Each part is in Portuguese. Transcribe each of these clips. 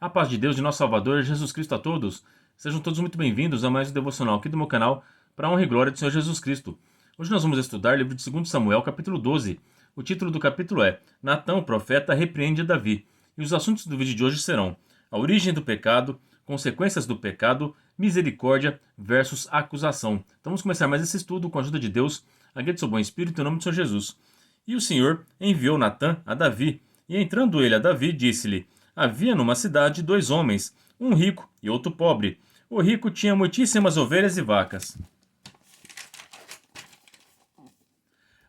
A paz de Deus, de nosso Salvador, Jesus Cristo a todos. Sejam todos muito bem-vindos a mais um devocional aqui do meu canal, para a honra e glória do Senhor Jesus Cristo. Hoje nós vamos estudar o livro de 2 Samuel, capítulo 12. O título do capítulo é Natã, o profeta, repreende Davi. E os assuntos do vídeo de hoje serão a origem do pecado, consequências do pecado, misericórdia versus acusação. Então vamos começar mais esse estudo com a ajuda de Deus, a guia do seu bom espírito, em nome do Senhor Jesus. E o Senhor enviou Natã a Davi, e entrando ele a Davi, disse-lhe: havia numa cidade 2 homens, um rico e outro pobre. O rico tinha muitíssimas ovelhas e vacas,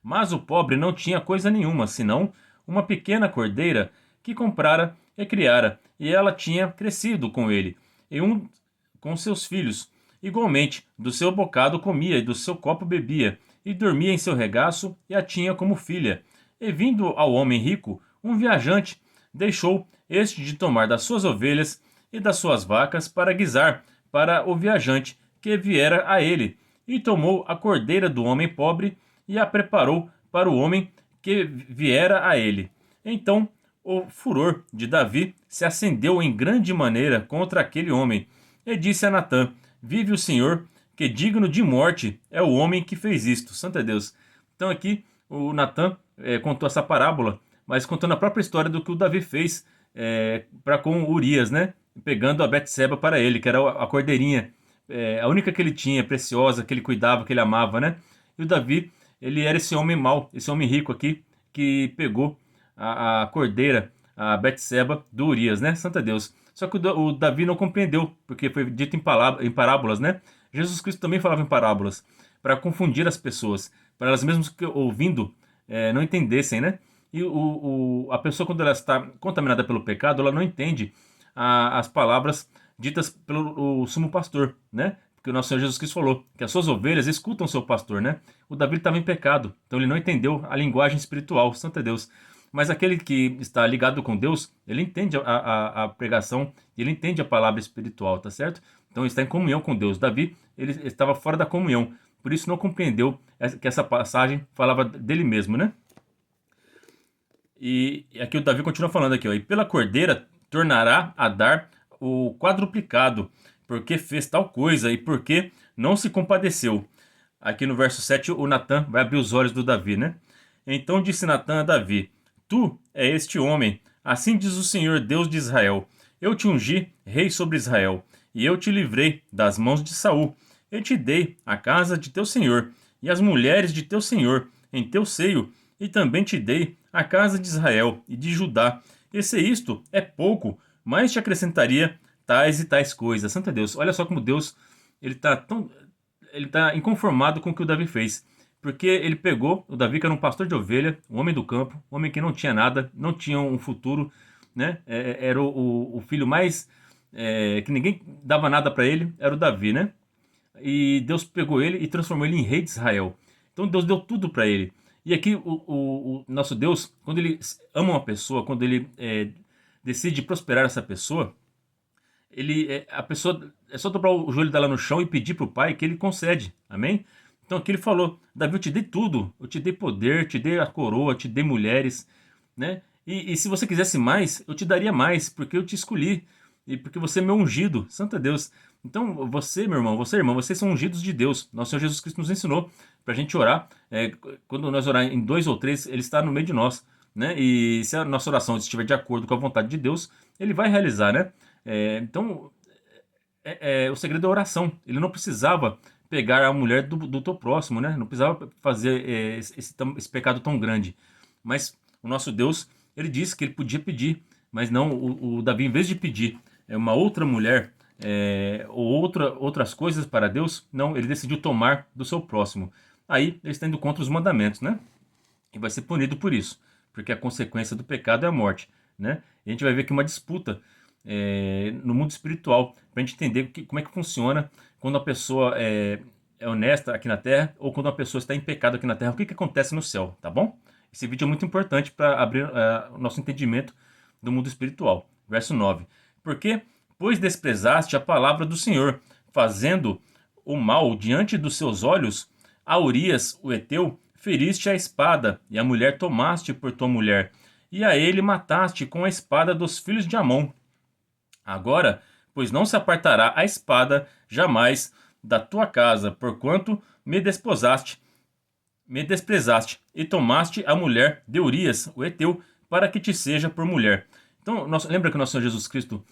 mas o pobre não tinha coisa nenhuma, senão uma pequena cordeira que comprara e criara, e ela tinha crescido com ele, e com seus filhos. Igualmente, do seu bocado comia, e do seu copo bebia, e dormia em seu regaço, e a tinha como filha. E vindo ao homem rico, um viajante, deixou este de tomar das suas ovelhas e das suas vacas para guisar para o viajante que viera a ele, e tomou a cordeira do homem pobre e a preparou para o homem que viera a ele. Então o furor de Davi se acendeu em grande maneira contra aquele homem, e disse a Natã: vive o Senhor, que digno de morte é o homem que fez isto. Santo é Deus. Então aqui o Natã contou essa parábola, mas contando a própria história do que o Davi fez para com Urias, né? Pegando a Betseba para ele, que era a cordeirinha, a única que ele tinha, preciosa, que ele cuidava, que ele amava, né? E o Davi, ele era esse homem mau, esse homem rico aqui, que pegou a cordeira, a Betseba do Urias, né? Santo é Deus. Só que o Davi não compreendeu, porque foi dito em parábolas, né? Jesus Cristo também falava em parábolas, para confundir as pessoas, para elas mesmas que ouvindo não entendessem, né? E a pessoa, quando ela está contaminada pelo pecado, ela não entende as palavras ditas pelo sumo pastor, né? Porque o nosso Senhor Jesus Cristo falou que as suas ovelhas escutam o seu pastor, né? O Davi estava em pecado, então ele não entendeu a linguagem espiritual, santo é Deus. Mas aquele que está ligado com Deus, ele entende a pregação, ele entende a palavra espiritual, tá certo? Então ele está em comunhão com Deus. Davi, ele estava fora da comunhão, por isso não compreendeu que essa passagem falava dele mesmo, né? E aqui o Davi continua falando aqui, ó, e pela cordeira tornará a dar o quadruplicado, porque fez tal coisa e porque não se compadeceu. Aqui no verso 7 o Natã vai abrir os olhos do Davi, né? Então disse Natã a Davi: tu é este homem, assim diz o Senhor Deus de Israel: eu te ungi rei sobre Israel, e eu te livrei das mãos de Saul. Eu te dei a casa de teu senhor e as mulheres de teu senhor em teu seio, e também te dei a casa de Israel e de Judá. E se isto é pouco, mais te acrescentaria tais e tais coisas. Santo é Deus. Olha só como Deus ele tá inconformado com o que o Davi fez. Porque ele pegou o Davi, que era um pastor de ovelha, um homem do campo, um homem que não tinha nada, não tinha um futuro, né? Era o filho mais que ninguém dava nada para ele, era o Davi, né? E Deus pegou ele e transformou ele em rei de Israel. Então Deus deu tudo para ele. E aqui o nosso Deus, quando ele ama uma pessoa, quando ele decide prosperar essa pessoa, a pessoa é só dobrar o joelho dela no chão e pedir para o Pai que ele concede. Amém? Então aqui ele falou: Davi, eu te dei tudo, eu te dei poder, te dei a coroa, te dei mulheres, né? E se você quisesse mais, eu te daria mais, porque eu te escolhi e porque você é meu ungido. Santo é Deus. Então você, meu irmão, você, irmã, vocês são ungidos de Deus. Nosso Senhor Jesus Cristo nos ensinou para a gente orar. Quando nós orar em 2 ou 3, Ele está no meio de nós, né? E se a nossa oração estiver de acordo com a vontade de Deus, Ele vai realizar, né? Então, o segredo é a oração. Ele não precisava pegar a mulher do teu próximo, né? Não precisava fazer esse pecado tão grande. Mas o nosso Deus, ele disse que ele podia pedir, mas não, o Davi, em vez de pedir uma outra mulher ou outras coisas para Deus, não, ele decidiu tomar do seu próximo. Aí ele está indo contra os mandamentos, né? E vai ser punido por isso, porque a consequência do pecado é a morte, né? E a gente vai ver aqui uma disputa no mundo espiritual, para a gente entender como é que funciona quando a pessoa é honesta aqui na Terra ou quando a pessoa está em pecado aqui na Terra. O que acontece no céu, tá bom? Esse vídeo é muito importante para abrir o nosso entendimento do mundo espiritual. Verso 9. Porque, pois desprezaste a palavra do Senhor, fazendo o mal diante dos seus olhos, a Urias, o Heteu, feriste a espada, e a mulher tomaste por tua mulher, e a ele mataste com a espada dos filhos de Amon. Agora, pois não se apartará a espada jamais da tua casa, porquanto me desprezaste e tomaste a mulher de Urias, o Heteu, para que te seja por mulher. Então, lembra que o nosso Senhor Jesus Cristo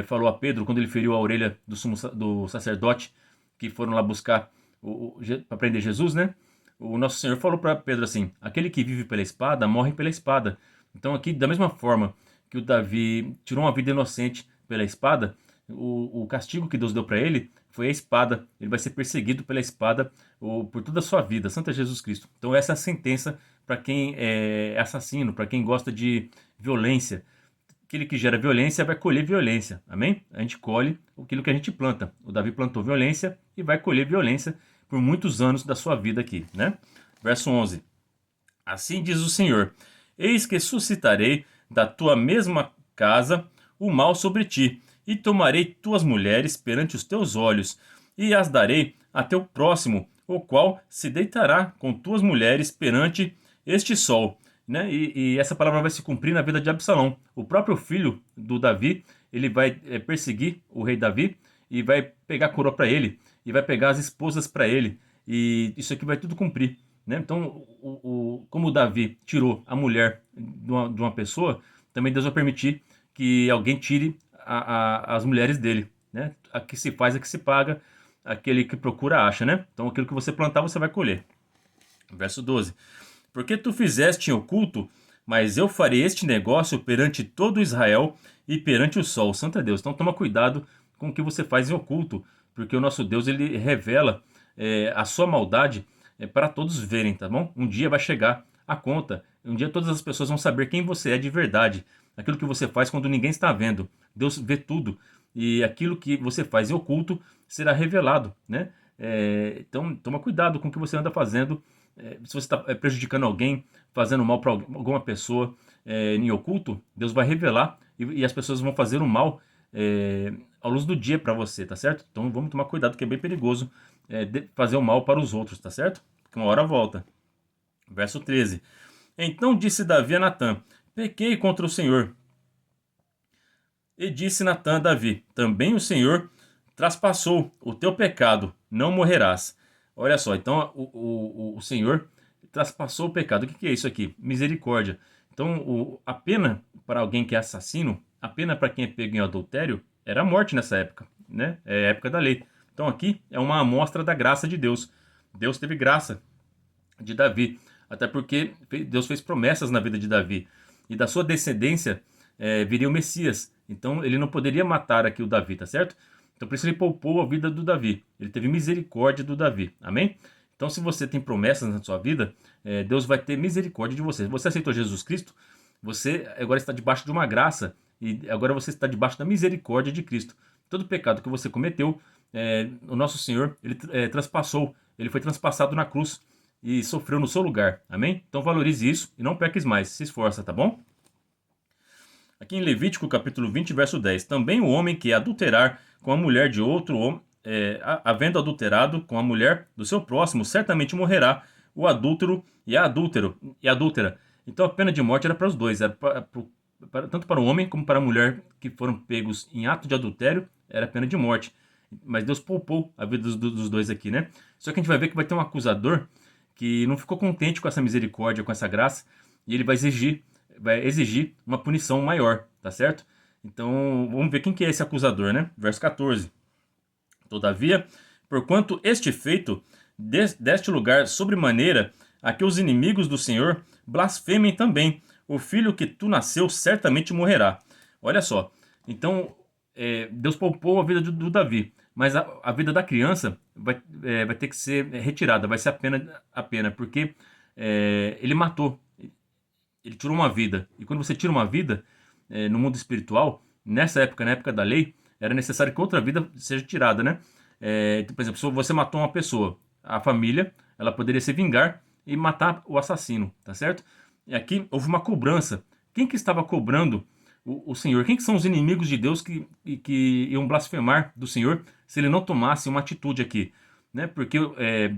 falou a Pedro, quando ele feriu a orelha do sacerdote, que foram lá buscar para prender Jesus, né? O nosso Senhor falou para Pedro assim: aquele que vive pela espada, morre pela espada. Então, aqui, da mesma forma que o Davi tirou uma vida inocente pela espada, o castigo que Deus deu para ele foi a espada. Ele vai ser perseguido pela espada por toda a sua vida. Santo é Jesus Cristo. Então, essa é a sentença para quem é assassino, para quem gosta de violência. Aquele que gera violência vai colher violência, amém? A gente colhe aquilo que a gente planta. O Davi plantou violência e vai colher violência por muitos anos da sua vida aqui, né? Verso 11. Assim diz o Senhor: eis que suscitarei da tua mesma casa o mal sobre ti, e tomarei tuas mulheres perante os teus olhos, e as darei a teu próximo, o qual se deitará com tuas mulheres perante este sol. Né? E essa palavra vai se cumprir na vida de Absalão. O próprio filho do Davi, ele vai perseguir o rei Davi e vai pegar a coroa para ele, e vai pegar as esposas para ele, e isso aqui vai tudo cumprir. Né? Então, como o Davi tirou a mulher de uma pessoa, também Deus vai permitir que alguém tire as mulheres dele. Né? A que se faz, a que se paga, aquele que procura acha. Né? Então, aquilo que você plantar, você vai colher. Verso 12. Porque tu fizeste em oculto, mas eu farei este negócio perante todo Israel e perante o sol. Santo é Deus. Então toma cuidado com o que você faz em oculto, porque o nosso Deus, ele revela a sua maldade para todos verem, tá bom? Um dia vai chegar a conta. Um dia todas as pessoas vão saber quem você é de verdade. Aquilo que você faz quando ninguém está vendo. Deus vê tudo. E aquilo que você faz em oculto será revelado, né? Então toma cuidado com o que você anda fazendo. Se você está prejudicando alguém, fazendo mal para alguma pessoa em oculto, Deus vai revelar e as pessoas vão fazer o mal à luz do dia para você, tá certo? Então vamos tomar cuidado, que é bem perigoso fazer o mal para os outros, tá certo? Porque uma hora volta. Verso 13. Então disse Davi a Natã: pequei contra o Senhor. E disse Natã a Davi: também o Senhor traspassou o teu pecado, não morrerás. Olha só, então o Senhor traspassou o pecado. O que é isso aqui? Misericórdia. Então a pena para alguém que é assassino, a pena para quem é pego em adultério, era a morte nessa época, né? É a época da lei. Então aqui é uma amostra da graça de Deus. Deus teve graça de Davi, até porque Deus fez promessas na vida de Davi. E da sua descendência viria o Messias. Então ele não poderia matar aqui o Davi, tá certo? Então por isso ele poupou a vida do Davi. Ele teve misericórdia do Davi. Amém? Então se você tem promessas na sua vida, Deus vai ter misericórdia de você. Se você aceitou Jesus Cristo, você agora está debaixo de uma graça. E agora você está debaixo da misericórdia de Cristo. Todo pecado que você cometeu, o nosso Senhor, ele transpassou. Ele foi transpassado na cruz e sofreu no seu lugar. Amém? Então valorize isso e não peques mais. Se esforça, tá bom? Aqui em Levítico capítulo 20, verso 10. Também o homem que adulterar com a mulher de outro homem, havendo adulterado com a mulher do seu próximo, certamente morrerá o adúltero e a adúltera. Então a pena de morte era para os dois, era tanto para o homem como para a mulher que foram pegos em ato de adultério, era pena de morte. Mas Deus poupou a vida dos dois aqui, né? Só que a gente vai ver que vai ter um acusador que não ficou contente com essa misericórdia, com essa graça, e ele vai exigir uma punição maior, tá certo? Então, vamos ver quem que é esse acusador, né? Verso 14. Todavia, porquanto este feito deste lugar sobremaneira, a que os inimigos do Senhor blasfemem também, o filho que tu nasceu certamente morrerá. Olha só, então Deus poupou a vida do Davi, mas a vida da criança vai ter que ser retirada, vai ser a pena, porque ele matou, ele tirou uma vida. E quando você tira uma vida no mundo espiritual, nessa época, na época da lei, era necessário que outra vida seja tirada, né? Por exemplo, se você matou uma pessoa, a família, ela poderia se vingar e matar o assassino, tá certo? E aqui houve uma cobrança. Quem que estava cobrando o Senhor? Quem que são os inimigos de Deus que iam blasfemar do Senhor se ele não tomasse uma atitude aqui? Né? Porque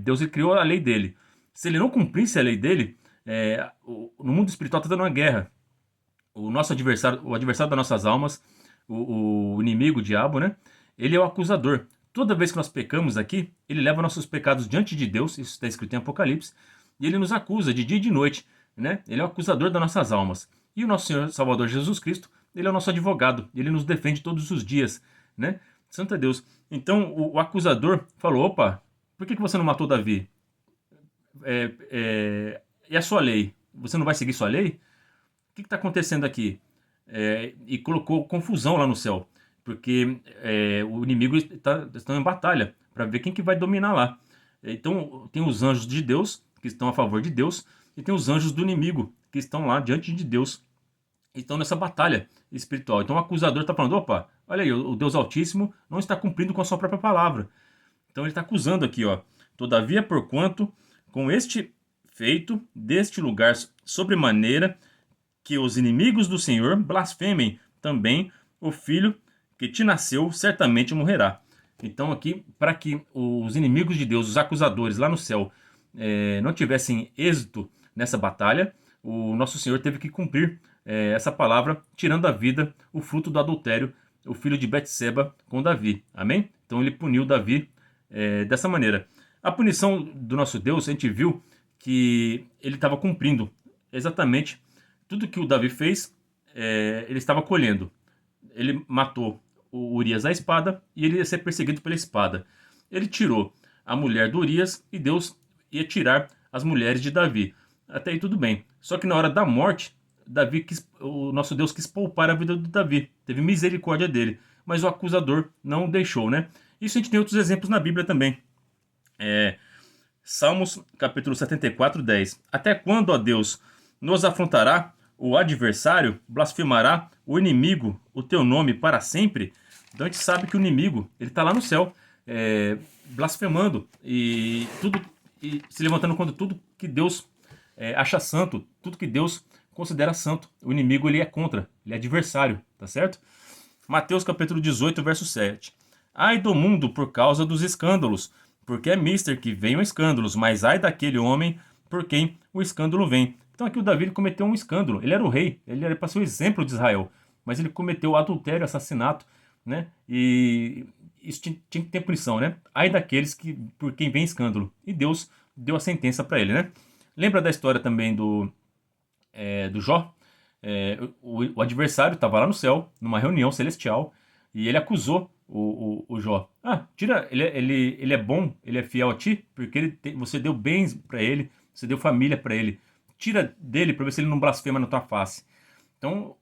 Deus ele criou a lei dele. Se ele não cumprisse a lei dele, no mundo espiritual está dando uma guerra. O nosso adversário, o adversário das nossas almas, o inimigo, o diabo, né? Ele é o acusador. Toda vez que nós pecamos aqui, ele leva nossos pecados diante de Deus, isso está escrito em Apocalipse, e ele nos acusa de dia e de noite, né? Ele é o acusador das nossas almas. E o nosso Senhor Salvador Jesus Cristo, ele é o nosso advogado, ele nos defende todos os dias, né? Santo é Deus. Então o acusador falou: opa, por que você não matou Davi? E a sua lei? Você não vai seguir sua lei? O que está acontecendo aqui? E colocou confusão lá no céu, porque o inimigo está em batalha para ver quem que vai dominar lá. Então tem os anjos de Deus que estão a favor de Deus e tem os anjos do inimigo que estão lá diante de Deus. Estão nessa batalha espiritual. Então o acusador está falando: opa, olha aí, o Deus Altíssimo não está cumprindo com a sua própria palavra. Então ele está acusando aqui, ó. Todavia, porquanto com este feito deste lugar sobremaneira que os inimigos do Senhor blasfemem também o filho que te nasceu, certamente morrerá. Então aqui, para que os inimigos de Deus, os acusadores lá no céu, não tivessem êxito nessa batalha, o nosso Senhor teve que cumprir essa palavra, tirando a vida o fruto do adultério, o filho de Betseba com Davi. Amém? Então ele puniu Davi dessa maneira. A punição do nosso Deus, a gente viu que ele estava cumprindo exatamente tudo que o Davi fez, ele estava colhendo. Ele matou o Urias à espada e ele ia ser perseguido pela espada. Ele tirou a mulher do Urias e Deus ia tirar as mulheres de Davi. Até aí tudo bem. Só que na hora da morte, o nosso Deus quis poupar a vida de Davi. Teve misericórdia dele. Mas o acusador não deixou, né? Isso a gente tem outros exemplos na Bíblia também. Salmos capítulo 74, 10. Até quando, ó Deus, nos afrontará o adversário? Blasfemará o inimigo o teu nome para sempre? Então a gente sabe que o inimigo, ele está lá no céu, blasfemando e se levantando contra tudo que Deus acha santo, tudo que Deus considera santo. O inimigo, ele é contra, ele é adversário, tá certo? Mateus capítulo 18, verso 7. Ai do mundo por causa dos escândalos, porque é mister que venham escândalos, mas ai daquele homem por quem o escândalo vem. Então aqui o Davi cometeu um escândalo. Ele era o rei, ele era para ser o exemplo de Israel, mas ele cometeu adultério, assassinato, né? E isso tinha que ter punição, né? Ai daqueles por quem vem escândalo. E Deus deu a sentença para ele, né? Lembra da história também do Jó? O adversário estava lá no céu, numa reunião celestial, e ele acusou o Jó. Ele é bom, ele é fiel a ti, porque você deu bens para ele, você deu família para ele. Tira dele para ver se ele não blasfema na tua face. Então,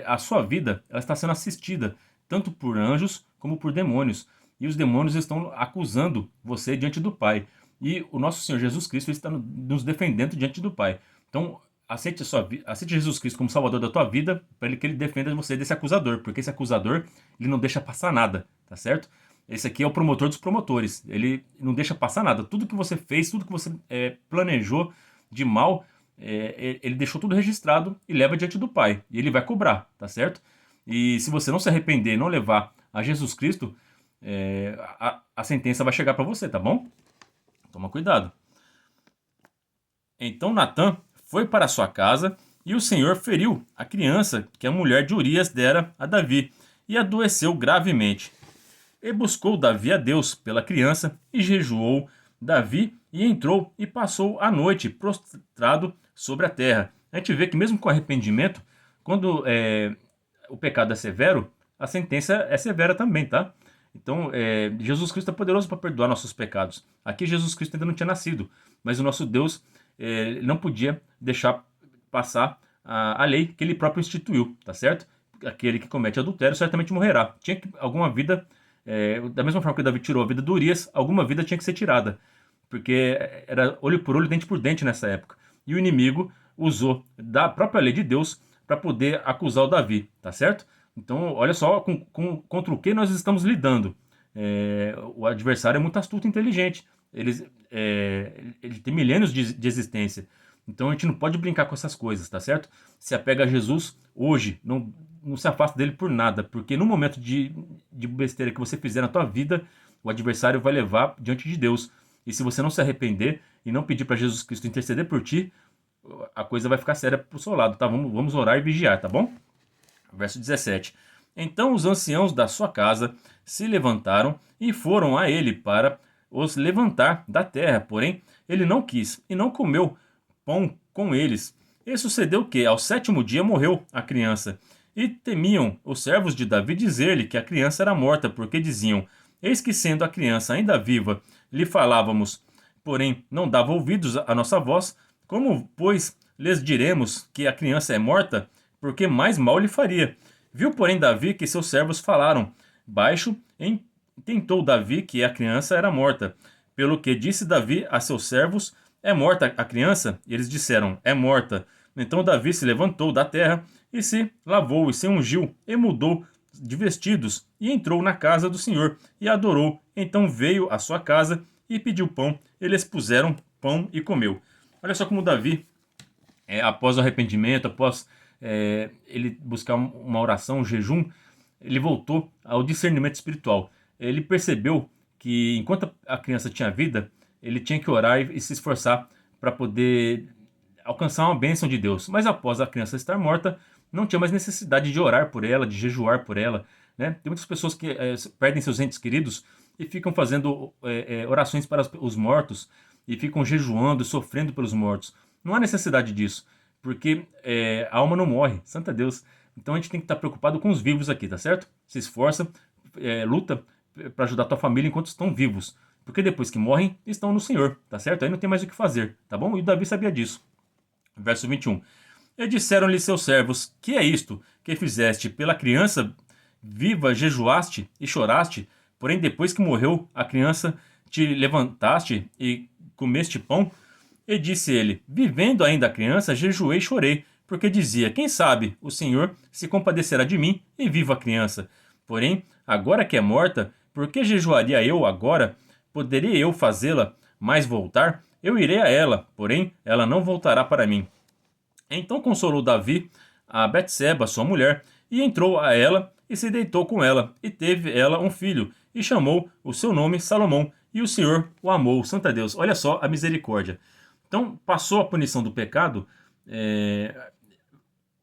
a sua vida, ela está sendo assistida tanto por anjos como por demônios. E os demônios estão acusando você diante do Pai. E o nosso Senhor Jesus Cristo está nos defendendo diante do Pai. Então, aceite Jesus Cristo como Salvador da tua vida, para que ele defenda você desse acusador, porque esse acusador, ele não deixa passar nada, tá certo? Esse aqui é o promotor dos promotores, ele não deixa passar nada. Tudo que você fez, tudo que você planejou de mal, ele deixou tudo registrado e leva diante do Pai, e ele vai cobrar, tá certo? E se você não se arrepender, não levar a Jesus Cristo, a sentença vai chegar para você, tá bom? Toma cuidado. Então Natã foi para sua casa, e o Senhor feriu a criança que a mulher de Urias dera a Davi, e adoeceu gravemente. E buscou Davi a Deus pela criança, e jejuou Davi, e entrou e passou a noite prostrado sobre a terra. A gente vê que mesmo com arrependimento, quando o pecado é severo, a sentença é severa também, tá? Então, Jesus Cristo é poderoso para perdoar nossos pecados. Aqui Jesus Cristo ainda não tinha nascido, mas o nosso Deus não podia deixar passar a lei que ele próprio instituiu, tá certo? Aquele que comete adultério certamente morrerá. Tinha que alguma vida, da mesma forma que Davi tirou a vida do Urias, alguma vida tinha que ser tirada, porque era olho por olho, dente por dente nessa época. E o inimigo usou da própria lei de Deus para poder acusar o Davi, tá certo? Então, olha só contra o que nós estamos lidando. O adversário é muito astuto e inteligente. Ele tem milênios de existência. Então, a gente não pode brincar com essas coisas, tá certo? Se apega a Jesus hoje, não se afasta dele por nada, porque no momento de besteira que você fizer na tua vida, o adversário vai levar diante de Deus. E se você não se arrepender e não pedir para Jesus Cristo interceder por ti, a coisa vai ficar séria pro seu lado, tá? Vamos orar e vigiar, tá bom? Verso 17. Então os anciãos da sua casa se levantaram e foram a ele para os levantar da terra. Porém, ele não quis e não comeu pão com eles. E sucedeu que, ao sétimo dia, morreu a criança. E temiam os servos de Davi dizer-lhe que a criança era morta, porque diziam: Eis que, sendo a criança ainda viva, lhe falávamos, porém não dava ouvidos à nossa voz. Como, pois, lhes diremos que a criança é morta? Porque mais mal lhe faria. Viu, porém, Davi que seus servos falaram baixo, tentou Davi que a criança era morta. Pelo que disse Davi a seus servos: É morta a criança? E eles disseram: É morta. Então Davi se levantou da terra e se lavou e se ungiu e mudou de vestidos e entrou na casa do Senhor e adorou. Então veio à sua casa e pediu pão. Eles puseram pão e comeu. Olha só como Davi, após o arrependimento, após ele buscar uma oração, um jejum, ele voltou ao discernimento espiritual. Ele percebeu que enquanto a criança tinha vida, ele tinha que orar e se esforçar para poder alcançar uma bênção de Deus. Mas após a criança estar morta, não tinha mais necessidade de orar por ela, de jejuar por ela. Né? Tem muitas pessoas que perdem seus entes queridos e ficam fazendo orações para os mortos e ficam jejuando e sofrendo pelos mortos. Não há necessidade disso, porque a alma não morre, santa Deus. Então a gente tem que estar preocupado com os vivos aqui, tá certo? Se esforça, luta para ajudar a tua família enquanto estão vivos. Porque depois que morrem, estão no Senhor, tá certo? Aí não tem mais o que fazer, tá bom? E o Davi sabia disso. Verso 21. E disseram-lhe seus servos: Que é isto que fizeste? Pela criança viva jejuaste e choraste, porém depois que morreu a criança te levantaste e comeste pão? E disse ele: Vivendo ainda a criança, jejuei e chorei, porque dizia: Quem sabe o Senhor se compadecerá de mim e viva a criança. Porém, agora que é morta, por que jejuaria eu agora? Poderia eu fazê-la mais voltar? Eu irei a ela, porém ela não voltará para mim. Então consolou Davi a Betseba, sua mulher, e entrou a ela e se deitou com ela, e teve ela um filho, e chamou o seu nome Salomão, e o Senhor o amou. Santa Deus, olha só a misericórdia. Então passou a punição do pecado.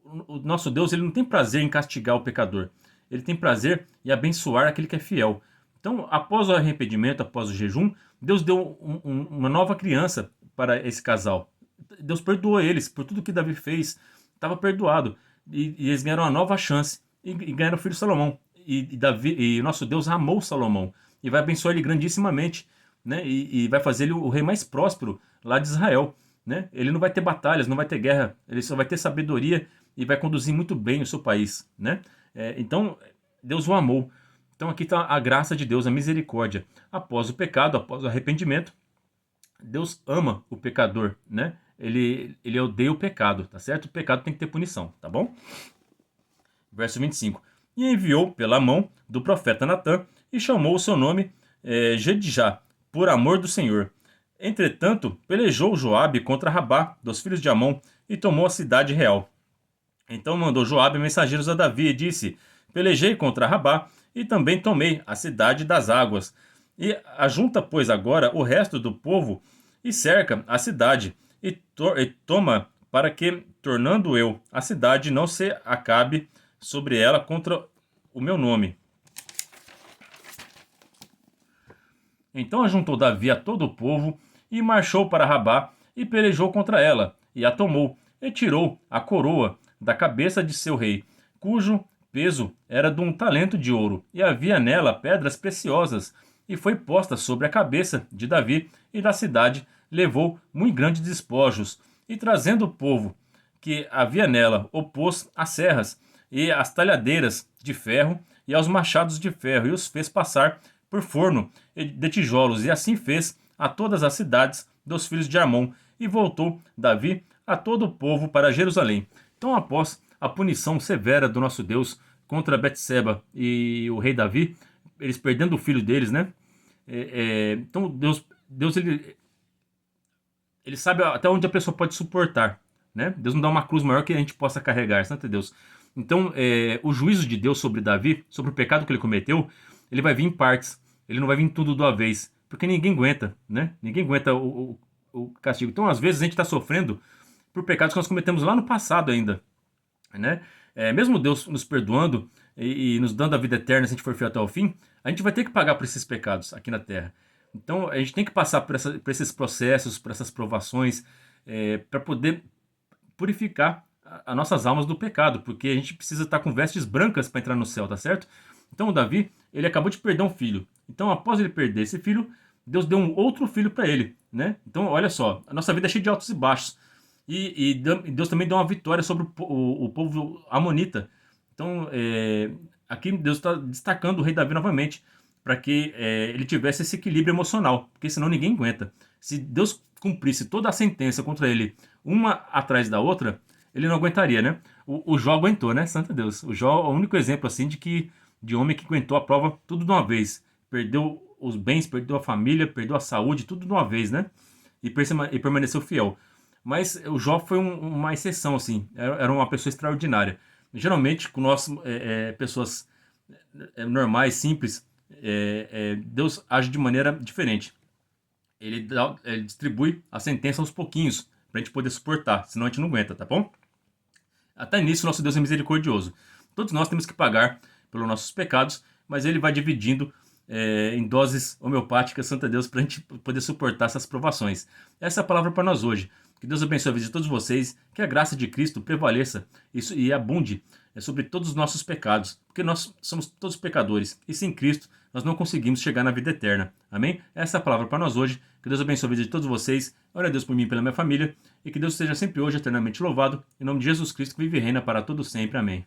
O nosso Deus, ele não tem prazer em castigar o pecador. Ele tem prazer em abençoar aquele que é fiel. Então, após o arrependimento, após o jejum, Deus deu uma nova criança para esse casal. Deus perdoou eles por tudo que Davi fez. Estava perdoado. E eles ganharam uma nova chance. E ganharam o filho Salomão. E nosso Deus amou Salomão. E vai abençoar ele grandissimamente. Né? E vai fazer ele o rei mais próspero lá de Israel. Né? Ele não vai ter batalhas, não vai ter guerra. Ele só vai ter sabedoria e vai conduzir muito bem o seu país. Né? Então, Deus o amou. Então aqui está a graça de Deus, a misericórdia. Após o pecado, após o arrependimento, Deus ama o pecador, né? Ele odeia o pecado, tá certo? O pecado tem que ter punição, tá bom? Verso 25. E enviou pela mão do profeta Natã e chamou o seu nome Jedijá, por amor do Senhor. Entretanto, pelejou Joabe contra Rabá, dos filhos de Amon, e tomou a cidade real. Então mandou Joabe mensageiros a Davi e disse: Pelejei contra Rabá e também tomei a cidade das águas. E ajunta, pois, agora o resto do povo e cerca a cidade e toma, para que, tornando eu a cidade, não se acabe sobre ela contra o meu nome. Então ajuntou Davi a todo o povo e marchou para Rabá e pelejou contra ela e a tomou e tirou a coroa da cabeça de seu rei, cujo peso era de um talento de ouro, e havia nela pedras preciosas, e foi posta sobre a cabeça de Davi, e da cidade levou muito grandes despojos, e trazendo o povo que havia nela, opôs as serras e as talhadeiras de ferro e aos machados de ferro, e os fez passar por forno de tijolos, e assim fez a todas as cidades dos filhos de Amon, e voltou Davi a todo o povo para Jerusalém. Então, após a punição severa do nosso Deus contra Betseba e o rei Davi, eles perdendo o filho deles, né? Então Deus ele sabe até onde a pessoa pode suportar, né? Deus não dá uma cruz maior que a gente possa carregar, santo Deus. Então, o juízo de Deus sobre Davi, sobre o pecado que ele cometeu, ele vai vir em partes. Ele não vai vir tudo de uma vez, porque ninguém aguenta, né? Ninguém aguenta o castigo. Então, às vezes a gente está sofrendo por pecados que nós cometemos lá no passado ainda, né? Mesmo Deus nos perdoando, e nos dando a vida eterna se a gente for fiel até o fim, a gente vai ter que pagar por esses pecados aqui na Terra. Então a gente tem que passar por esses processos, por essas provações, para poder purificar as nossas almas do pecado, porque a gente precisa estar com vestes brancas para entrar no céu, tá certo? Então o Davi, ele acabou de perder um filho. Então após ele perder esse filho, Deus deu um outro filho para ele, né? Então olha só, a nossa vida é cheia de altos e baixos. E Deus também deu uma vitória sobre o povo amonita. Então aqui Deus está destacando o rei Davi novamente, para que ele tivesse esse equilíbrio emocional, porque senão ninguém aguenta. Se Deus cumprisse toda a sentença contra ele, uma atrás da outra, ele não aguentaria, né? O Jó aguentou, né? Santo Deus. O Jó é o único exemplo assim de homem que aguentou a prova tudo de uma vez. Perdeu os bens, perdeu a família, perdeu a saúde, tudo de uma vez, né? E permaneceu fiel. Mas o Jó foi uma exceção, assim. Era uma pessoa extraordinária. Geralmente, com nós, pessoas normais, simples, Deus age de maneira diferente. Ele distribui a sentença aos pouquinhos, para a gente poder suportar, senão a gente não aguenta, tá bom? Até nisso, nosso Deus é misericordioso. Todos nós temos que pagar pelos nossos pecados, mas ele vai dividindo em doses homeopáticas, Santo Deus, para a gente poder suportar essas provações. Essa é a palavra para nós hoje. Que Deus abençoe a vida de todos vocês, que a graça de Cristo prevaleça e abunde sobre todos os nossos pecados, porque nós somos todos pecadores, e sem Cristo nós não conseguimos chegar na vida eterna. Amém? Essa é a palavra para nós hoje. Que Deus abençoe a vida de todos vocês. Ora a Deus por mim e pela minha família, e que Deus seja sempre hoje eternamente louvado, em nome de Jesus Cristo, que vive e reina para todo sempre. Amém.